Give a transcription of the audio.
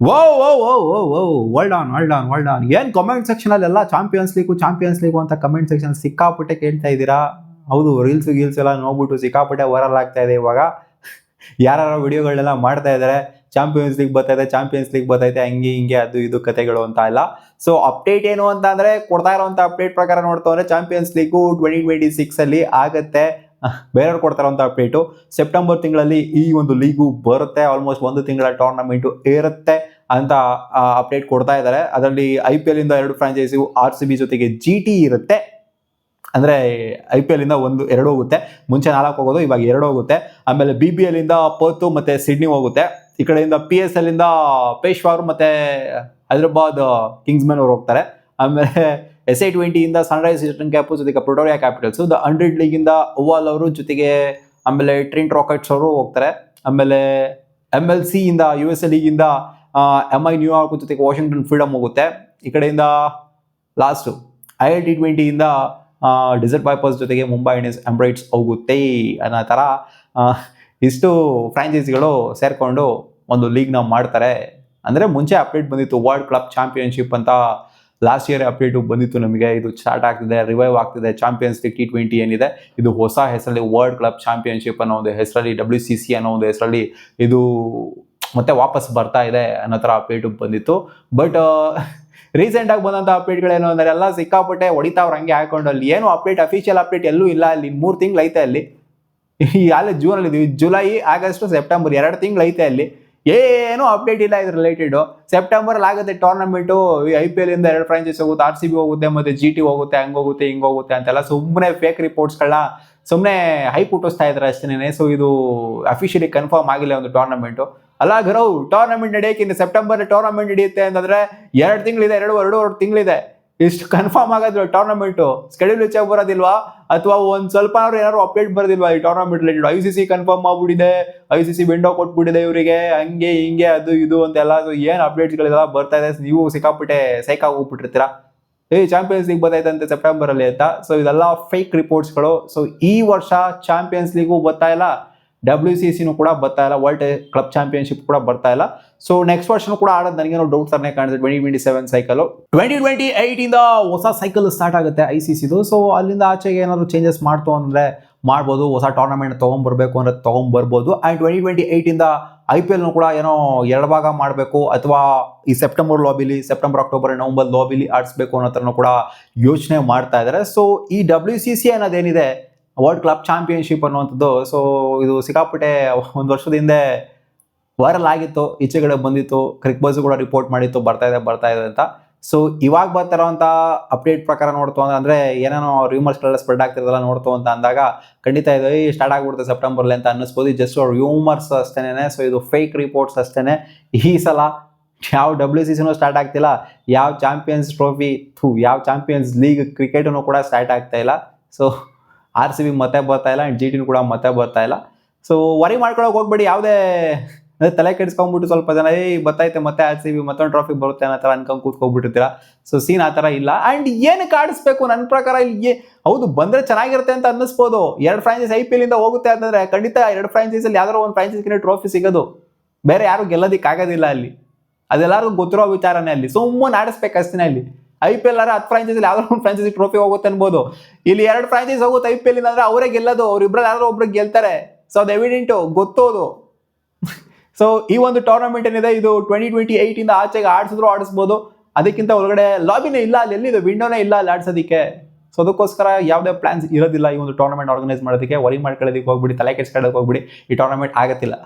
Woh Woh Woh Woh Woh world on ಏನು comment ಸೆಕ್ಷನಲ್ಲೆಲ್ಲ champions league ಅಂತ comment section ಸಿಕ್ಕಾಪಟ್ಟೆ ಕೇಳ್ತಾ ಇದ್ದೀರಾ. ಹೌದು, ಗೀಲ್ಸ್ ಎಲ್ಲ ನೋಡ್ಬಿಟ್ಟು ಸಿಕ್ಕಾಪಟ್ಟೆ ವೈರಲ್ ಆಗ್ತಾ ಇದೆ ಇವಾಗ. ಯಾರು ವಿಡಿಯೋಗಳನ್ನೆಲ್ಲ ಮಾಡ್ತಾ ಇದ್ದಾರೆ, ಚಾಂಪಿಯನ್ಸ್ ಲೀಗ್ ಬರ್ತೈತೆ ಹಂಗೆ ಹಿಂಗೆ ಅದು ಇದು ಕತೆಗಳು ಅಂತ ಇಲ್ಲ. ಸೊ ಅಪ್ಡೇಟ್ ಏನು ಅಂತ ಅಂದ್ರೆ, ಕೊಡ್ತಾ ಇರೋಂಥ ಅಪ್ಡೇಟ್ ಪ್ರಕಾರ ನೋಡ್ತಾ ಅಂದ್ರೆ ಚಾಂಪಿಯನ್ಸ್ ಲೀಗು 2026 ಅಲ್ಲಿ ಆಗತ್ತೆ. ಬೇರೆಯವ್ರು ಕೊಡ್ತಾರಂತ ಅಪ್ಡೇಟು ಸೆಪ್ಟೆಂಬರ್ ತಿಂಗಳಲ್ಲಿ ಈ ಒಂದು ಲೀಗು ಬರುತ್ತೆ, ಆಲ್ಮೋಸ್ಟ್ 1 ತಿಂಗಳ ಟೂರ್ನಮೆಂಟ್ ಇರುತ್ತೆ ಅಂತ ಅಪ್ಡೇಟ್ ಕೊಡ್ತಾ ಇದ್ದಾರೆ. ಅದರಲ್ಲಿ IPL ಇಂದ 2 ಫ್ರಾಂಚೈಸಿ RCB ಜೊತೆಗೆ GT ಇರುತ್ತೆ. ಅಂದ್ರೆ IPL ಇಂದ 2 ಹೋಗುತ್ತೆ, ಮುಂಚೆ 4 ಹೋಗೋದು, ಇವಾಗ 2 ಹೋಗುತ್ತೆ. ಆಮೇಲೆ BBL ಇಂದ ಪರ್ತ್ ಮತ್ತೆ ಸಿಡ್ನಿ ಹೋಗುತ್ತೆ. ಈ ಕಡೆಯಿಂದ PSL ಇಂದ ಪೇಶ್ವಾರ್ ಮತ್ತೆ ಹೈದರಾಬಾದ್ ಕಿಂಗ್ಸ್ಮನ್ ಅವರು ಹೋಗ್ತಾರೆ. ಆಮೇಲೆ SI20 ಇಂದ ಸನ್ರೈಸ್ ಈಸ್ಟರ್ನ್ ಕ್ಯಾಪು ಜೊತೆಗೆ ಪ್ರಿಟೋರಿಯಾ ಕ್ಯಾಪಿಟಲ್ಸ್, ದ 100 ಲೀಗ್ ಇಂದ ಓವಾಲ್ ಅವರು ಜೊತೆಗೆ ಆಮೇಲೆ ಟ್ರಿಂಟ್ ರಾಕೆಟ್ಸ್ ಅವರು ಹೋಗ್ತಾರೆ. ಆಮೇಲೆ MLC ಇಂದ USA ಲೀಗ್ ಇಂದ MI ನ್ಯೂಯಾರ್ಕ್ ಜೊತೆಗೆ ವಾಷಿಂಗ್ಟನ್ ಫ್ರೀಡಮ್ ಹೋಗುತ್ತೆ. ಈ ಕಡೆಯಿಂದ ಲಾಸ್ಟ್ ILT20 ಇಂದ ಡಿಸರ್ಟ್ ವೈಪರ್ಸ್ ಜೊತೆಗೆ ಮುಂಬೈ ಇಂಡಿಯನ್ಸ್ ಎಂಬ್ರೈಟ್ಸ್ ಹೋಗುತ್ತೆ ಅನ್ನೋ ಥರ ಇಷ್ಟು ಫ್ರಾಂಚೈಸಿಗಳು ಸೇರ್ಕೊಂಡು ಒಂದು ಲೀಗ್ನ ಮಾಡ್ತಾರೆ. ಅಂದರೆ ಮುಂಚೆ ಅಪ್ಡೇಟ್ ಬಂದಿತ್ತು, ವರ್ಲ್ಡ್ ಕ್ಲಬ್ ಚಾಂಪಿಯನ್ಶಿಪ್ ಅಂತ ಲಾಸ್ಟ್ ಇಯರ್ ಅಪ್ಡೇಟು ಬಂದಿತ್ತು ನಮಗೆ. ಇದು ಸ್ಟಾರ್ಟ್ ಆಗ್ತಿದೆ, ರಿವೈವ್ ಆಗ್ತಿದೆ. ಚಾಂಪಿಯನ್ಸ್ ಲೀಗ್ T20 ಏನಿದೆ ಇದು ಹೊಸ ಹೆಸರಲ್ಲಿ ವರ್ಲ್ಡ್ ಕ್ಲಬ್ ಚಾಂಪಿಯನ್ಶಿಪ್ ಅನ್ನೋ ಒಂದು ಹೆಸರಲ್ಲಿ, WCC ಅನ್ನೋ ಒಂದು ಹೆಸರಲ್ಲಿ ಇದು ಮತ್ತೆ ವಾಪಸ್ ಬರ್ತಾ ಇದೆ ಅನ್ನೋ ಥರ ಅಪ್ಡೇಟು ಬಂದಿತ್ತು. ಬಟ್ ರೀಸೆಂಟಾಗಿ ಬಂದಂಥ ಅಪ್ಡೇಟ್ಗಳೇನು ಅಂದರೆ ಎಲ್ಲ ಸಿಕ್ಕಾಪಟ್ಟೆ ಹೊಡಿತಾವ್ರು ಹಂಗೆ ಹಾಕೊಂಡು. ಅಲ್ಲಿ ಏನು ಅಪ್ಡೇಟ್, ಅಫಿಷಿಯಲ್ ಅಪ್ಡೇಟ್ ಎಲ್ಲೂ ಇಲ್ಲ. ಅಲ್ಲಿ 3 ತಿಂಗಳು ಐತೆ ಅಲ್ಲಿ. ಅಲ್ಲೇ ಜೂನಲ್ಲಿ ಇದೀವಿ, ಜುಲೈ, ಆಗಸ್ಟ್, ಸೆಪ್ಟೆಂಬರ್ 2 ತಿಂಗಳು ಐತೆ ಅಲ್ಲಿ. ಏನೂ ಅಪ್ಡೇಟ್ ಇಲ್ಲ ಇದ್ರ ರಿಲೇಟೆಡು. ಸೆಪ್ಟೆಂಬರ್ ಆಗುತ್ತೆ ಟೂರ್ನಮೆಂಟು. IPL ಇಂದ 2 ಫ್ರಾಂಚೈಸ್ ಹೋಗುತ್ತೆ, RCB ಹೋಗುತ್ತೆ, ಮತ್ತೆ GT ಹೋಗುತ್ತೆ, ಹಂಗೋಗುತ್ತೆ ಹಿಂಗೋಗುತ್ತೆ ಅಂತೆಲ್ಲ ಸುಮ್ಮನೆ ಫೇಕ್ ರಿಪೋರ್ಟ್ಸ್ಗಳನ್ನ ಸುಮ್ಮನೆ ಹೈಪ್ ಹುಟ್ಟಿಸ್ತಾ ಇದ್ದಾರೆ ಅಷ್ಟೇನೆ. ಸೊ ಇದು ಅಫಿಷಿಯಲಿ ಕನ್ಫರ್ಮ್ ಆಗಿಲ್ಲ ಒಂದು ಟೂರ್ನಮೆಂಟು. ಅಲ್ಲ ಗರವ್, ಟೂರ್ನಮೆಂಟ್ ನಡೆಯೋಕೆ ಇನ್ನು ಸೆಪ್ಟೆಂಬರ್ ಟೂರ್ನಮೆಂಟ್ ನಡೆಯುತ್ತೆ ಅಂತಂದ್ರೆ 2 ತಿಂಗಳಿದೆ, 2.5 ತಿಂಗಳಿದೆ. ಇಷ್ಟು ಕನ್ಫರ್ಮ್ ಆಗೋದು ಟೂರ್ನಮೆಂಟು. ಸ್ಕೆಡ್ಯೂಲ್ ಹೆಚ್ಚಾಗಿ ಬರೋದಿಲ್ವಾ, ಅಥವಾ ಒಂದು ಸ್ವಲ್ಪ ಏನಾದ್ರು ಅಪ್ಡೇಟ್ ಬರೋದಿಲ್ವಾ ಈ ಟೂರ್ನಮೆಂಟ್ ರಿಲೇಟೆಡ್? ICC ಕನ್ಫರ್ಮ್ ಮಾಡ್ಬಿಟ್ಟಿದೆ, ICC ವಿಂಡೋ ಕೊಟ್ಬಿಟ್ಟಿದೆ ಇವರಿಗೆ, ಹಂಗೆ ಹಿಂಗೆ ಅದು ಇದು ಅಂತೆಲ್ಲ. ಸೊ ಏನು ಅಪ್ಡೇಟ್ಸ್ಗಳೆಲ್ಲ ಬರ್ತಾ ಇದೆ, ನೀವು ಸಿಕ್ಕಾಪಟ್ಟೆ ಸೈಕಾಗಿ ಹೋಗ್ಬಿಟ್ಟಿರ್ತೀರಾ. ಚಾಂಪಿಯನ್ಸ್ ಲೀಗ್ ಬರ್ತೈತೆ ಸೆಪ್ಟೆಂಬರ್ ಅಲ್ಲಿ ಅಂತ. ಸೊ ಇದೆಲ್ಲ ಫೇಕ್ ರಿಪೋರ್ಟ್ಸ್ಗಳು. ಸೊ ಈ ವರ್ಷ ಚಾಂಪಿಯನ್ಸ್ ಲೀಗು ಬರ್ತಾ ಇಲ್ಲ, WCCನೂ ಕೂಡ ಬರ್ತಾ ಇಲ್ಲ, ವರ್ಲ್ಡ್ ಕ್ಲಬ್ ಚಾಂಪಿಯನ್ಶಿಪ್ ಕೂಡ ಬರ್ತಾ ಇಲ್ಲ. ಸೊ ನೆಕ್ಸ್ಟ್ ವರ್ಷನೂ ಕೂಡ ಆಡೋದು ನನಗೇನೋ ಡೌಟ್ ತರನೇ ಕಾಣಿಸುತ್ತೆ. 2027 ಸೈಕಲ್, 2028 ಇಂದ ಹೊಸ ಸೈಕಲ್ ಸ್ಟಾರ್ಟ್ ಆಗುತ್ತೆ ICCದು. ಸೊ ಅಲ್ಲಿಂದ ಆಚೆಗೆ ಏನಾದ್ರು ಚೇಂಜಸ್ ಮಾಡ್ತು ಅಂದರೆ ಮಾಡ್ಬೋದು, ಹೊಸ ಟೂರ್ನಮೆಂಟ್ ತೊಗೊಂಬರ್ಬೇಕು ಅಂದರೆ ತೊಗೊಂಬರ್ಬೋದು. ಆ್ಯಂಡ್ 2028 ಇಂದ IPLನೂ ಕೂಡ ಏನೋ 2 ಭಾಗ ಮಾಡಬೇಕು, ಅಥವಾ ಈ ಸೆಪ್ಟೆಂಬರ್, ಅಕ್ಟೋಬರ್, ನವಂಬರ್ ಲಾಬಿಲಿ ಆಡಿಸ್ಬೇಕು ಅನ್ನೋ ಥರನೂ ಕೂಡ ಯೋಚನೆ ಮಾಡ್ತಾ ಇದ್ದಾರೆ. ಸೊ ಈ WCC ಅನ್ನೋದೇನಿದೆ, ವರ್ಲ್ಡ್ ಕ್ಲಬ್ ಚಾಂಪಿಯನ್ಶಿಪ್ ಅನ್ನುವಂಥದ್ದು, ಸೊ ಇದು ಸಿಕ್ಕಾಪಟ್ಟೆ 1 ವರ್ಷದ ಹಿಂದೆ ವೈರಲ್ ಆಗಿತ್ತು, ಈಚೆಗಡೆ ಬಂದಿತ್ತು, ಕ್ರಿಕ್ಬಜ್ ಕೂಡ ರಿಪೋರ್ಟ್ ಮಾಡಿತ್ತು ಬರ್ತಾ ಇದೆ ಅಂತ. ಸೊ ಇವಾಗ ಬರ್ತಾ ಇರೋಂಥ ಅಪ್ಡೇಟ್ ಪ್ರಕಾರ ನೋಡ್ತು ಅಂದರೆ ಏನೇನೋ ರೂಮರ್ಸ್ಗಳೆಲ್ಲ ಸ್ಪ್ರೆಡ್ ಆಗ್ತಿರೋದಲ್ಲ ನೋಡ್ತು ಅಂತ ಅಂದಾಗ ಖಂಡಿತ ಇದು ಸ್ಟಾರ್ಟ್ ಆಗ್ಬಿಡುತ್ತೆ ಸೆಪ್ಟೆಂಬರ್ಲಿ ಅಂತ ಅನ್ನಿಸ್ಬೋದು. ಜಸ್ಟ್ ರೂಮರ್ಸ್ ಅಷ್ಟೇನೆ. ಸೊ ಇದು ಫೇಕ್ ರಿಪೋರ್ಟ್ಸ್ ಅಷ್ಟೇನೆ. ಈ ಸಲ ಯಾವ WCCನೂ ಸ್ಟಾರ್ಟ್ ಆಗ್ತಿಲ್ಲ, ಯಾವ ಚಾಂಪಿಯನ್ಸ್ ಟ್ರೋಫಿ, ಯಾವ ಚಾಂಪಿಯನ್ಸ್ ಲೀಗ್ ಕ್ರಿಕೆಟೂ ಕೂಡ ಸ್ಟಾರ್ಟ್ ಆಗ್ತಾ ಇಲ್ಲ. ಸೊ RCB ಮತ್ತೆ ಬರ್ತಾ ಇಲ್ಲ, ಆ್ಯಂಡ್ GTನೂ ಕೂಡ ಮತ್ತೆ ಬರ್ತಾ ಇಲ್ಲ. ಸೊ ವರಿ ಮಾಡ್ಕೊಳಕ್ಕೆ ಹೋಗ್ಬೇಡಿ, ಯಾವುದೇ ತಲೆ ಕೆಡಿಸ್ಕೊಂಡ್ಬಿಟ್ಟು ಸ್ವಲ್ಪ ಜನ ಬರ್ತೈತೆ ಮತ್ತೆ RCB ಮತ್ತೊಂದು ಟ್ರಾಫಿ ಬರುತ್ತೆ ಅನ್ನೋ ಥರ ಅನ್ಕೊಂಡು ಕೂತ್ಕೊಂಡ್ಬಿಟ್ಟಿರ್ತೀರಾ. ಸೊ ಸೀನ್ ಆ ಥರ ಇಲ್ಲ. ಆ್ಯಂಡ್ ಏನಕ್ಕೆ ಆಡಿಸ್ಬೇಕು ನನ್ನ ಪ್ರಕಾರ ಇಲ್ಲಿ? ಹೌದು, ಬಂದರೆ ಚೆನ್ನಾಗಿರುತ್ತೆ ಅಂತ ಅನ್ನಿಸ್ಬೋದು. 2 ಫ್ರಾಂಚೈಸ್ IPL ಇಂದ ಹೋಗುತ್ತೆ ಅಂತಂದರೆ ಖಂಡಿತ 2 ಫ್ರಾಂಚೈಸಲ್ಲಿ ಯಾವ್ದಾರು ಒಂದು ಫ್ರಾಂಚೈಸ್ಗೆ ಟ್ರೋಫಿ ಸಿಗೋದು, ಬೇರೆ ಯಾರು ಗೆಲ್ಲೋದಕ್ಕಾಗೋದಿಲ್ಲ ಅಲ್ಲಿ. ಅದೆಲ್ಲರಿಗೂ ಗೊತ್ತಿರೋ ವಿಚಾರನೇ. ಅಲ್ಲಿ ಸುಮ್ಮನೆ ಆಡಿಸ್ಬೇಕು ಅಷ್ಟೇ. ಅಲ್ಲಿ IPL 10 ಫ್ರಾಂಚೈಸಲ್ಲಿ ಯಾವ್ದಾದ್ರು ಒಂದು ಫ್ರಾಂಚೈಸಿ ಟ್ರೋಫಿ ಹೋಗುತ್ತೆ ಅನ್ಬೋದು. ಇಲ್ಲಿ 2 ಫ್ರಾಂಚೈಸ್ ಹೋಗುತ್ತೆ IPL ಇಂದ ಅಂದರೆ ಅವರೇ ಗೆಲ್ಲೋದು, ಅವ್ರಿಬ್ರಲ್ಲಿ ಯಾರೋ ಒಬ್ರು ಗೆಲ್ತಾರೆ. ಸೊ ಅದು ಎವಿಡೆಂಟು, ಗೊತ್ತೋದು. ಸೊ ಈ ಒಂದು ಟೂರ್ನಮೆಂಟ್ ಏನಿದೆ ಇದು 2028 ಇಂದ ಆಚೆಗೆ ಆಡಿಸ್ಬೋದು. ಅದಕ್ಕಿಂತ ಒಳಗಡೆ ಲಾಬಿನೇ ಇಲ್ಲ, ಅಲ್ಲಿ ಎಲ್ಲಿದೆ ವಿಂಡೋನೇ ಇಲ್ಲ ಅಲ್ಲಿ ಆಡ್ಸೋದಕ್ಕೆ. ಸೊ ಅದಕ್ಕೋಸ್ಕರ ಯಾವುದೇ ಪ್ಲಾನ್ಸ್ ಇರೋದಿಲ್ಲ ಈ ಒಂದು ಟೂರ್ನಮೆಂಟ್ ಆರ್ಗನೈಸ್ ಮಾಡೋದಕ್ಕೆ. ವರಿ ಮಾಡ್ಕೊಳ್ಳೋದಕ್ಕೆ ಹೋಗ್ಬಿಡಿ, ತಲೆ ಕೆಡ್ಸ್ಕೊಳ್ಳೋದಕ್ಕೆ ಹೋಗ್ಬಿಡಿ, ಈ ಟೂರ್ನಮೆಂಟ್ ಆಗತ್ತಿಲ್ಲ.